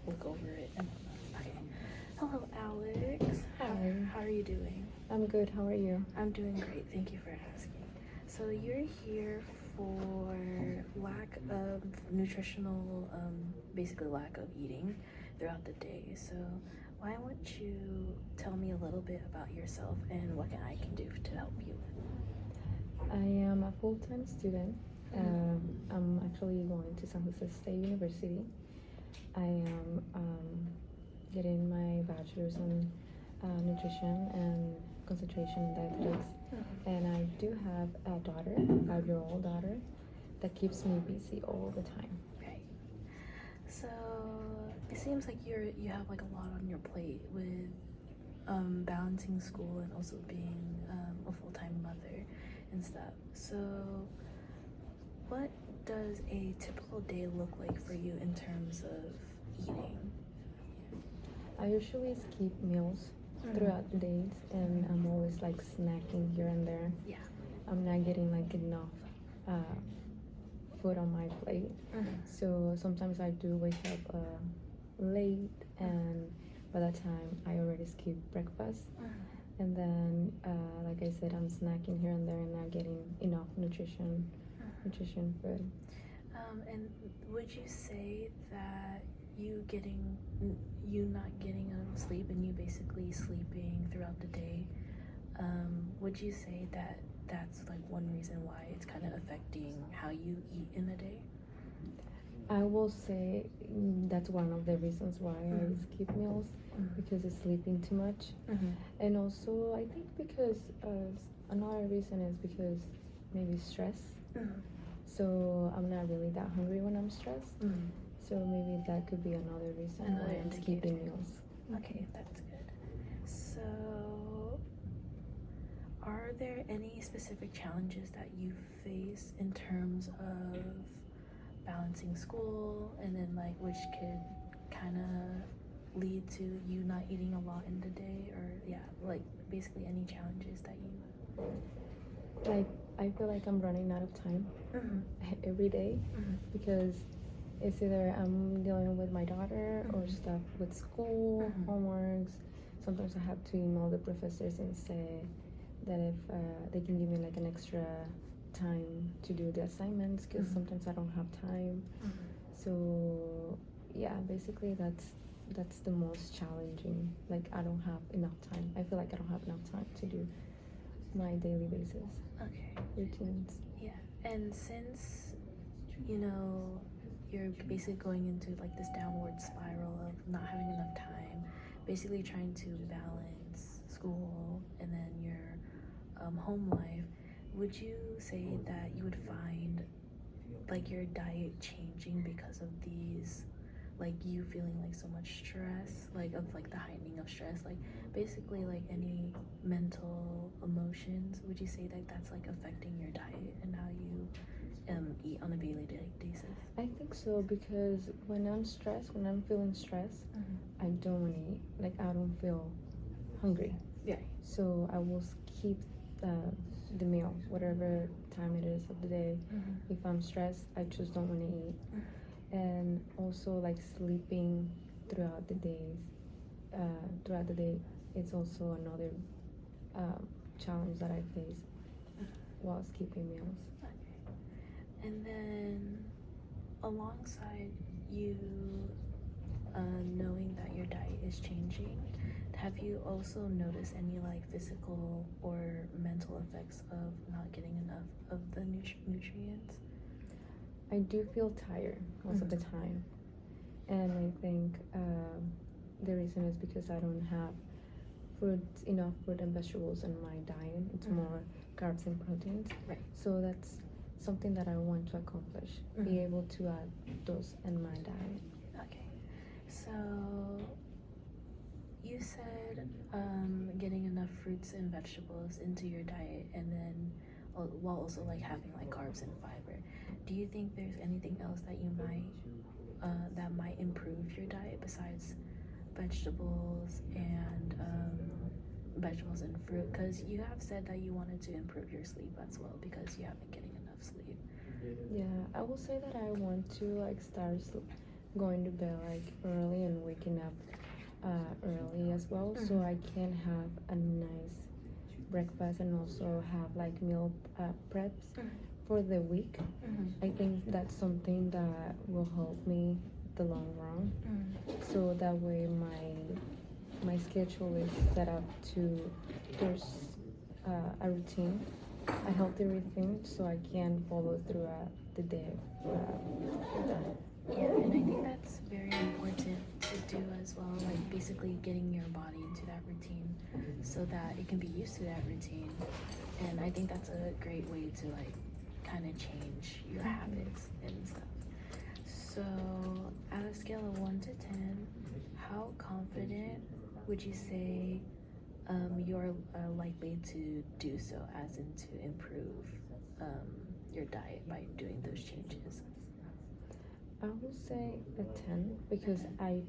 look over it and whatnot. Okay. Hello, Alex. Hi. How are you doing? I'm good. How are you? I'm doing great. Thank you for asking. So you're here for lack of nutritional, basically lack of eating throughout the day. So why don't you tell me a little bit about yourself and what I can do to help you? I am a full-time student. I'm actually going to San Jose State University. I am getting my bachelor's in nutrition and concentration in dietetics. And I do have a daughter, a 5-year-old daughter, that keeps me busy all the time. Right. So it seems like you have like a lot on your plate with balancing school and also being a full-time mother and stuff. So what does a typical day look like for you in terms of eating? I usually skip meals throughout the days, and I'm always like snacking here and there. Yeah. I'm not getting like enough food on my plate. So sometimes I do wake up late, and by that time I already skipped breakfast. And then, like I said, I'm snacking here and there and not getting enough nutrition food. And would you say that you not getting enough sleep and you basically sleeping throughout the day, would you say that that's like one reason why it's kind of affecting how you eat in a day? I will say that's one of the reasons why I skip meals, because it's sleeping too much. And also I think because another reason is because maybe stress. So I'm not really that hungry when I'm stressed. So maybe that could be another reason why I'm skipping meals. Okay, that's good. So are there any specific challenges that you face in terms of balancing school and then like which could kind of lead to you not eating a lot in the day, or like basically any challenges that you Like, I feel like I'm running out of time every day, because it's either I'm dealing with my daughter or stuff with school, homeworks. Sometimes I have to email the professors and say that if they can give me like an extra time to do the assignments, because sometimes I don't have time. So yeah, basically that's the most challenging. Like, I don't have enough time. I feel like I don't have enough time to do my daily basis routines. Yeah. And since you're basically going into like this downward spiral of not having enough time, basically trying to balance school and then your home life, would you say that you would find like your diet changing because of these, like you feeling like so much stress, like of like the heightening of stress, like basically like any mental emotions? Would you say that that's like affecting your diet and how you eat on a daily basis? I think so, because when I'm stressed, when I'm feeling stressed, I don't want to eat. Like, I don't feel hungry. Yeah. So I will skip the meal, whatever time it is of the day. If I'm stressed, I just don't want to eat. And also, like, sleeping throughout the day, it's also another challenge that I face while skipping meals. And then alongside you knowing that your diet is changing, have you also noticed any like physical or mental effects of not getting enough of the nutrients? I do feel tired most of the time, and I think the reason is because I don't have enough fruit and vegetables in my diet. It's more carbs and proteins. Right. So that's something that I want to accomplish, be able to add those in my diet. Okay. So you said getting enough fruits and vegetables into your diet, and then while also like having like carbs and fiber. Do you think there's anything else that you might that might improve your diet besides vegetables and fruit? Because you have said that you wanted to improve your sleep as well because you haven't getting enough sleep. Yeah, I will say that I want to like start going to bed like early and as well, so I can have a nice breakfast and also have like meal preps for the week. I think that's something that will help me the long run. So that way my schedule is set up to there's a routine, a healthy routine, so I can follow throughout the day. With that. Yeah, and I think that's very important to do as well, like basically getting your body into that routine so that it can be used to that routine. And I think that's a great way to like kind of change your habits and stuff. So, at a scale of 1 to 10, how confident would you say you're likely to do so, as in to improve your diet by doing those changes? I would say a 10 because I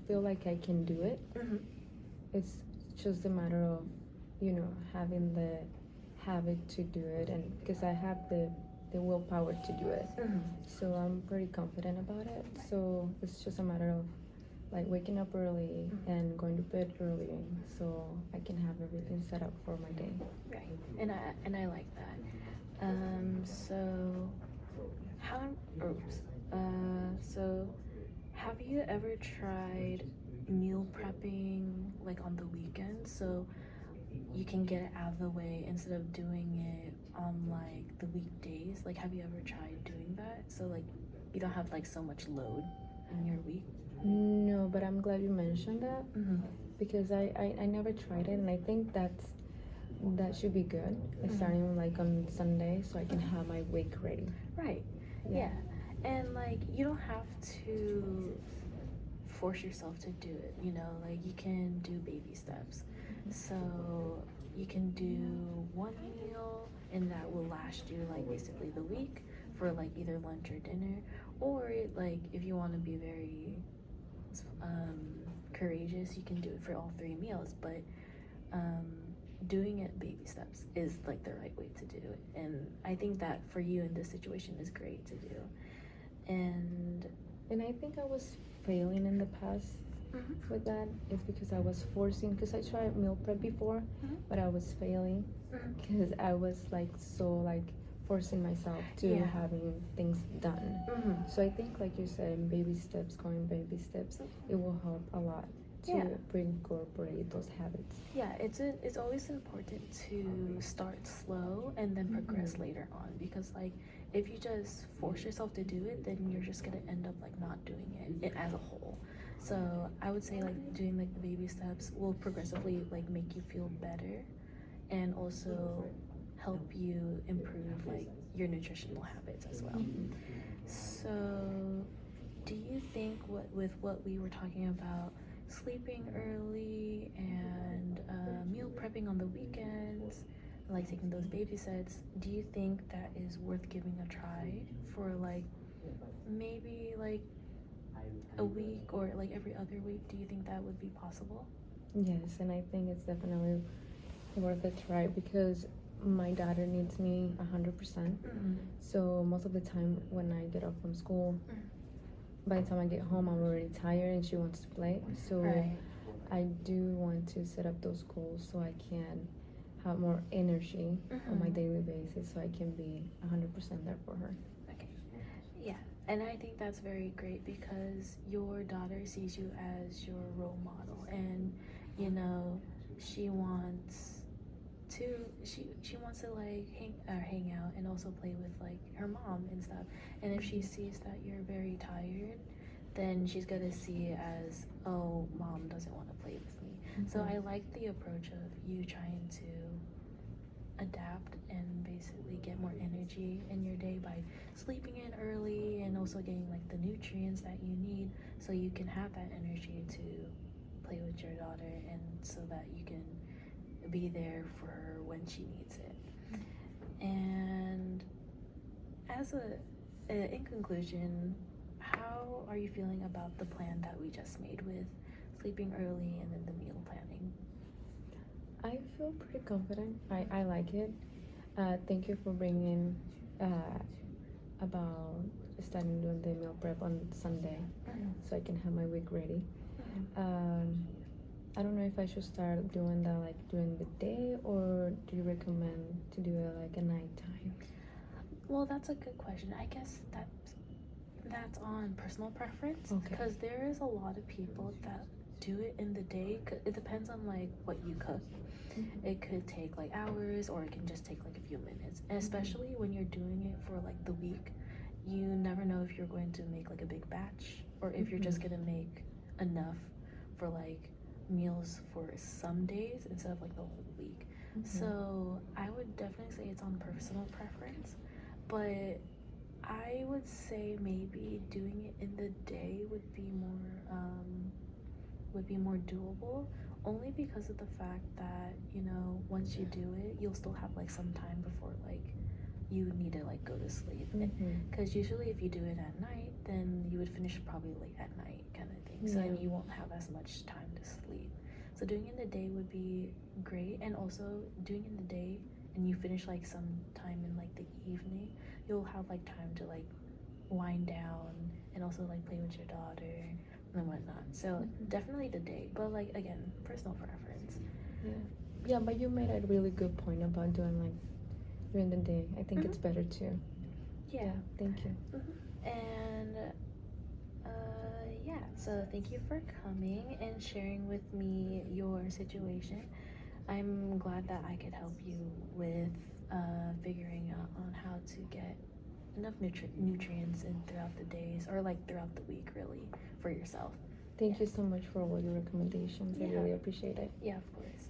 feel like I can do it. It's just a matter of, having the habit to do it, and because I have the willpower to do it. So I'm pretty confident about it. So it's just a matter of like waking up early and going to bed early so I can have everything set up for my day. Right. And I like that. So how so have you ever tried meal prepping like on the weekends so you can get it out of the way instead of doing it on like the weekdays? Like, have you ever tried doing that so like you don't have like so much load in your week? No, but I'm glad you mentioned that because I never tried it, and I think that should be good. Starting like on Sunday so I can have my week ready. Right. Yeah. And like you don't have to force yourself to do it, like you can do baby steps. So you can do one meal and that will last you like basically the week for like either lunch or dinner, or like if you want to be very courageous, you can do it for all 3 meals. But doing it baby steps is like the right way to do it, and I think that for you in this situation is great to do. And I think I was failing in the past with that. It's because I was forcing, because I tried meal prep before, but I was failing because I was like so like forcing myself to having things done. So I think like you said, going baby steps, it will help a lot to incorporate those habits. Yeah, it's always important to start slow and then progress later on, because like if you just force yourself to do it, then you're just gonna end up like not doing it as a whole. So I would say like doing like the baby steps will progressively like make you feel better and also help you improve like your nutritional habits as well. So do you think with what we were talking about, sleeping early and meal prepping on the weekends, like taking those baby steps, do you think that is worth giving a try for like maybe like a week or like every other week? Do you think that would be possible? Yes, and I think it's definitely worth a try because my daughter needs me 100%. So most of the time when I get off from school, by the time I get home, I'm already tired and she wants to play. So I do want to set up those goals so I can have more energy on my daily basis so I can be 100% there for her. Okay. Yeah. And I think that's very great because your daughter sees you as your role model, and she wants to like hang out and also play with like her mom and stuff. And if she sees that you're very tired, then she's gonna see it as, oh, mom doesn't want to play with me. So I like the approach of you trying to adapt and basically get more energy in your day by sleeping in early and also getting like the nutrients that you need so you can have that energy to play with your daughter and so that you can be there for her when she needs it. And in conclusion, how are you feeling about the plan that we just made with sleeping early and then the meal planning? I feel pretty confident. I like it. Thank you for bringing about starting doing the meal prep on Sunday so I can have my week ready. I don't know if I should start doing that like during the day, or do you recommend to do it like at nighttime? Well, that's a good question. I guess that's on personal preference, Okay. because there is a lot of people that do it in the day. It depends on like what you cook. It could take like hours, or it can just take like a few minutes. And especially when you're doing it for like the week, you never know if you're going to make like a big batch, or if you're just gonna make enough for like meals for some days instead of like the whole week. So I would definitely say it's on personal preference, but I would say maybe doing it in the day would be more doable, only because of the fact that, you know, once you do it, you'll still have like some time before like you need to like go to sleep. Because usually if you do it at night, then you would finish probably late at night kind of thing. So then you won't have as much time to sleep. So doing it in the day would be great, and also doing it in the day and you finish like some time in like the evening, you'll have like time to like wind down and also like play with your daughter and whatnot. So definitely the day, but like again, personal preference. Yeah, but you made a really good point about doing like during the day. I think it's better too. Yeah. Thank you. And yeah, so thank you for coming and sharing with me your situation. I'm glad that I could help you with figuring out on how to get enough nutrients in throughout the days, or like throughout the week, really, for yourself. Thank you so much for all your recommendations. I really appreciate it. Yeah, of course.